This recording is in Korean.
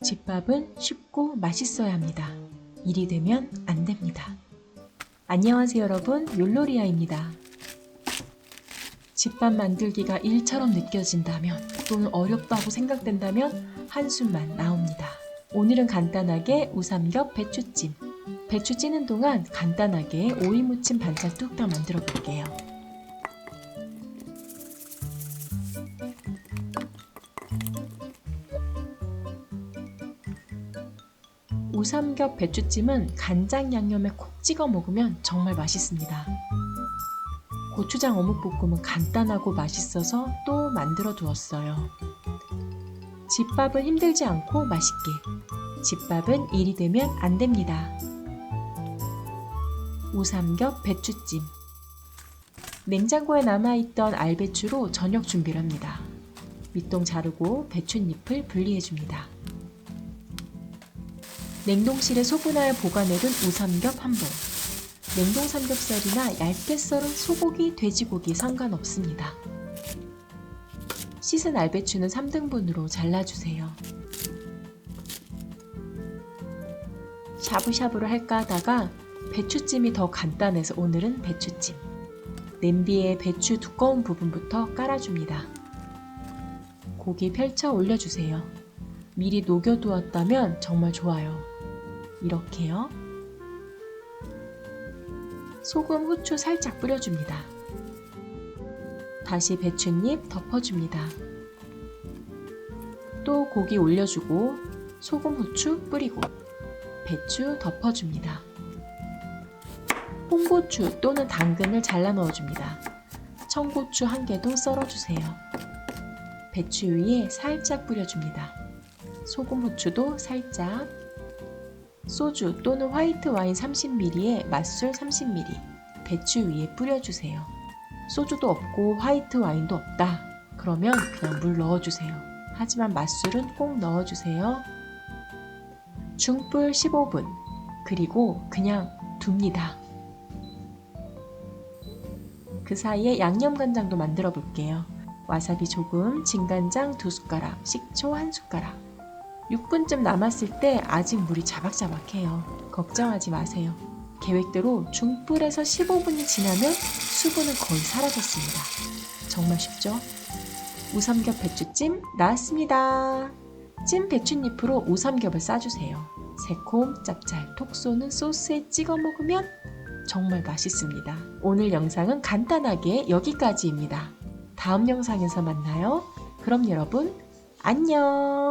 집밥은 쉽고 맛있어야 합니다. 일이 되면 안 됩니다. 안녕하세요 여러분, 욜로리아입니다. 집밥 만들기가 일처럼 느껴진다면 또는 어렵다고 생각된다면 한숨만 나옵니다. 오늘은 간단하게 우삼겹 배추찜. 배추 찌는 동안 간단하게 오이 무침 반찬 뚝딱 만들어 볼게요. 우삼겹 배추찜은 간장 양념에 콕 찍어 먹으면 정말 맛있습니다. 고추장 어묵볶음은 간단하고 맛있어서 또 만들어 두었어요. 집밥은 힘들지 않고 맛있게. 집밥은 일이 되면 안 됩니다. 우삼겹 배추찜. 냉장고에 남아있던 알배추로 저녁 준비를 합니다. 밑동 자르고 배춧잎을 분리해줍니다. 냉동실에 소분하여 보관해둔 우삼겹 한 번. 냉동 삼겹살이나 얇게 썰은 소고기, 돼지고기 상관없습니다. 씻은 알배추는 3등분으로 잘라주세요. 샤브샤브를 할까 하다가 배추찜이 더 간단해서 오늘은 배추찜. 냄비에 배추 두꺼운 부분부터 깔아줍니다. 고기 펼쳐 올려주세요. 미리 녹여두었다면 정말 좋아요. 이렇게요. 소금, 후추 살짝 뿌려줍니다. 다시 배춧잎 덮어줍니다. 또 고기 올려주고 소금, 후추 뿌리고 배추 덮어줍니다. 홍고추 또는 당근을 잘라 넣어줍니다. 청고추 1개도 썰어주세요. 배추 위에 살짝 뿌려줍니다. 소금, 후추도 살짝. 소주 또는 화이트 와인 30ml에 맛술 30ml 배추 위에 뿌려주세요. 소주도 없고 화이트 와인도 없다. 그러면 그냥 물 넣어주세요. 하지만 맛술은 꼭 넣어주세요. 중불 15분. 그리고 그냥 둡니다. 그 사이에 양념간장도 만들어 볼게요. 와사비 조금, 진간장 2숟가락, 식초 1숟가락. 6분쯤 남았을 때 아직 물이 자박자박해요. 걱정하지 마세요. 계획대로 중불에서 15분이 지나면 수분은 거의 사라졌습니다. 정말 쉽죠? 우삼겹 배추찜 나왔습니다. 찐 배춧잎으로 우삼겹을 싸주세요. 새콤 짭짤 톡 쏘는 소스에 찍어 먹으면 정말 맛있습니다. 오늘 영상은 간단하게 여기까지입니다. 다음 영상에서 만나요. 그럼 여러분 안녕.